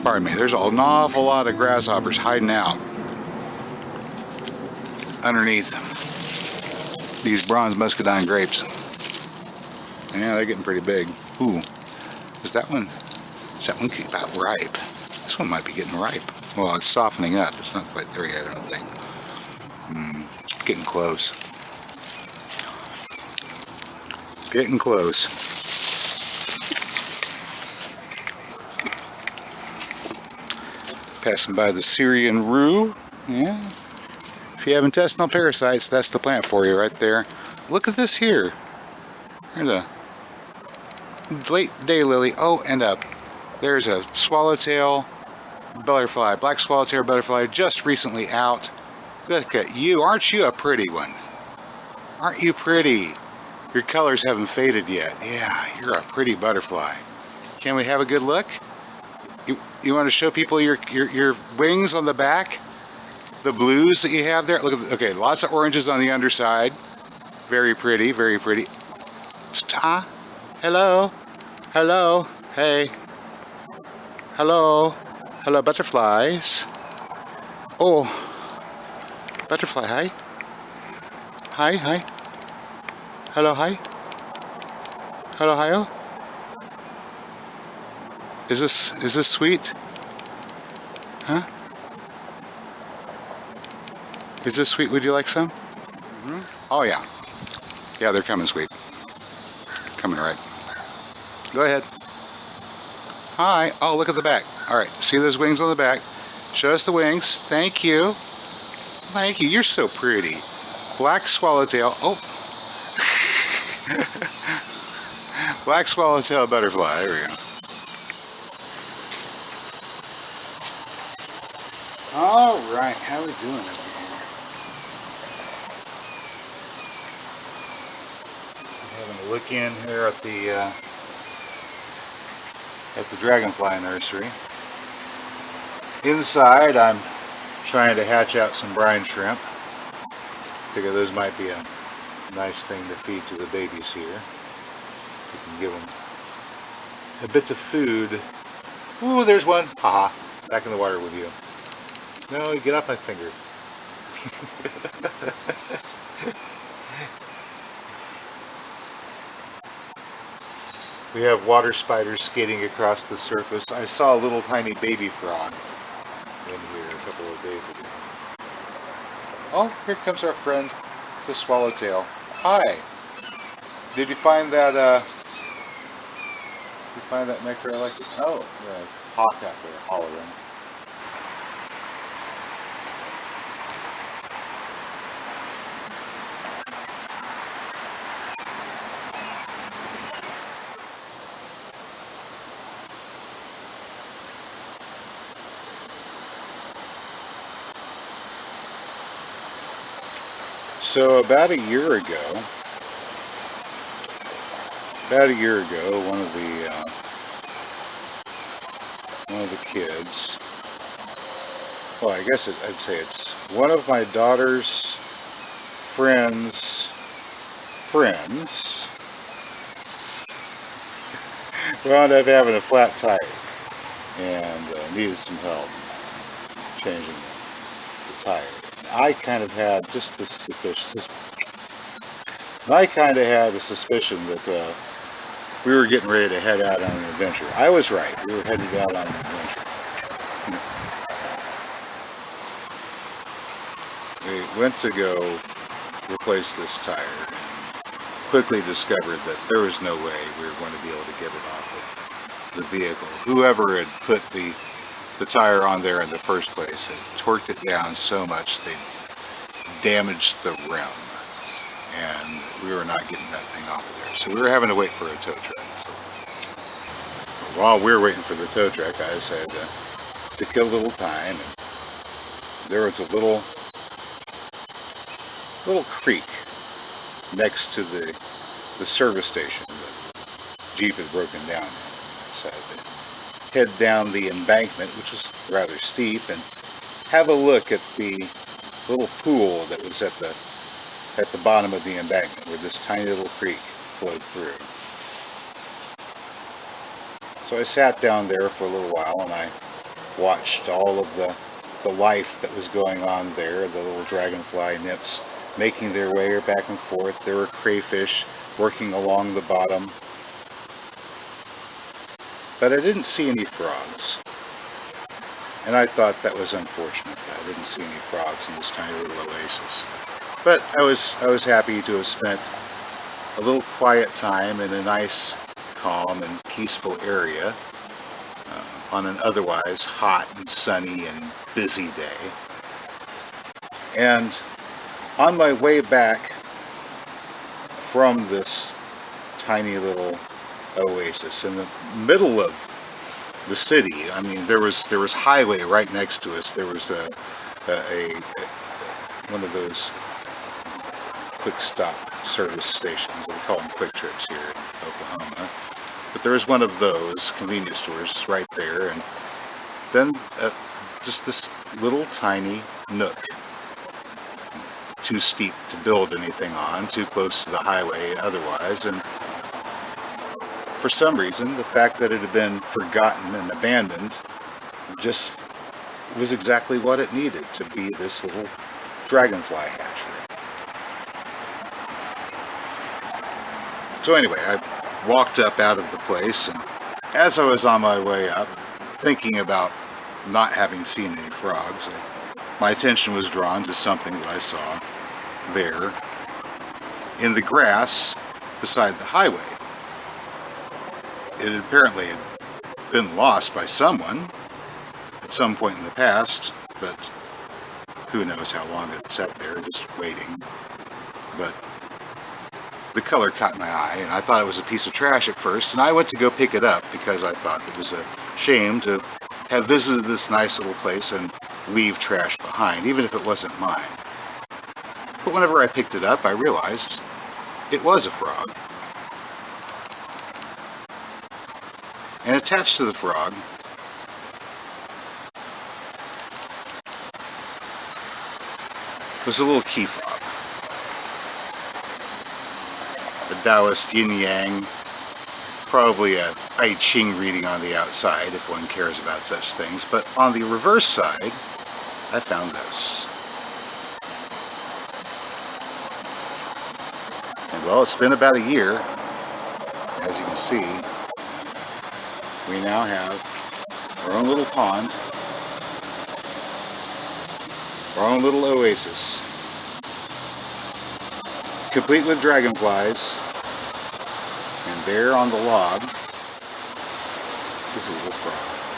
Pardon me, there's an awful lot of grasshoppers hiding out underneath these bronze muscadine grapes. Yeah, they're getting pretty big. Ooh, is that one about ripe? This one might be getting ripe. Well, it's softening up. It's not quite there yet, I don't think. Getting close. Getting close. Passing by the Syrian rue. Yeah. If you have intestinal parasites, that's the plant for you right there. Look at this here. There's a late day lily. Oh, and there's a swallowtail butterfly, black swallowtail butterfly, just recently out. Look at you. Aren't you a pretty one? Aren't you pretty? Your colors haven't faded yet. Yeah, you're a pretty butterfly. Can we have a good look? You want to show people your wings on the back? The blues that you have there? Look at okay, lots of oranges on the underside. Very pretty, very pretty. Ah, hello. Hello. Hey. Hello. Hello, butterflies. Oh. Butterfly, hi. Hi, hi. Hello, hi. Hello, hi. -oh. Is this sweet? Huh? Is this sweet? Would you like some? Oh yeah. Yeah, they're coming sweet. Coming right. Go ahead. Hi. Oh, look at the back. All right. See those wings on the back? Show us the wings. Thank you. Thank you. You're so pretty. Black swallowtail. Oh. Black swallowtail butterfly. There we go. All right. How are we doing over here? Having a look in here at the dragonfly nursery. Inside, I'm trying to hatch out some brine shrimp. Figure those might be a nice thing to feed to the babies here. You can give them a bit of food. Ooh, there's one. Haha. Back in the water with you. No, get off my finger. We have water spiders skating across the surface. I saw a little tiny baby frog in here a couple of days ago. Oh, here comes our friend, the swallowtail. Hi. Did you find that? Did you find that nectar? I like it. Oh, yeah, hawk out there hollering. So about a year ago, one of the kids, well, I guess I'd say it's one of my daughter's friends' wound up having a flat tire and needed some help changing the tire. I kind of had just this suspicion. I kind of had a suspicion that we were getting ready to head out on an adventure. I was right. We were headed out on an adventure. We went to go replace this tire. Quickly discovered that there was no way we were going to be able to get it off of the vehicle. Whoever had put the tire on there in the first place had torqued it down so much they damaged the rim, and we were not getting that thing off of there. So we were having to wait for a tow truck. While we were waiting for the tow truck, I decided to kill a little time. And there was a little creek next to the service station that Jeep had broken down in. So I decided to head down the embankment, which was rather steep, and have a look at the little pool that was at the bottom of the embankment where this tiny little creek flowed through. So I sat down there for a little while and I watched all of the life that was going on there, the little dragonfly nymphs making their way back and forth. There were crayfish working along the bottom. But I didn't see any frogs. And I thought that was unfortunate. I didn't see any frogs in this tiny little oasis. But I was happy to have spent a little quiet time in a nice, calm and peaceful area on an otherwise hot and sunny and busy day. And on my way back from this tiny little oasis in the middle of the city, I mean, there was highway right next to us. There was one of those quick stop service stations. We call them quick trips here in Oklahoma. But there was one of those convenience stores just right there, and then just this little tiny nook. Too steep to build anything on, too close to the highway otherwise, and for some reason, the fact that it had been forgotten and abandoned just was exactly what it needed to be this little dragonfly hatchery. So anyway, I walked up out of the place, and as I was on my way up, thinking about not having seen any frogs, my attention was drawn to something that I saw there in the grass beside the highway. It apparently had been lost by someone at some point in the past, but who knows how long it sat there just waiting. But the color caught my eye, and I thought it was a piece of trash at first, and I went to go pick it up because I thought it was a shame to have visited this nice little place and leave trash behind, even if it wasn't mine. But whenever I picked it up, I realized it was a frog. And attached to the frog was a little key fob. A Taoist yin-yang, probably a I Ching reading on the outside if one cares about such things, but on the reverse side, I found this. And well, it's been about a year. As you can see, we now have our own little pond, our own little oasis, complete with dragonflies, and there on the log is a little frog.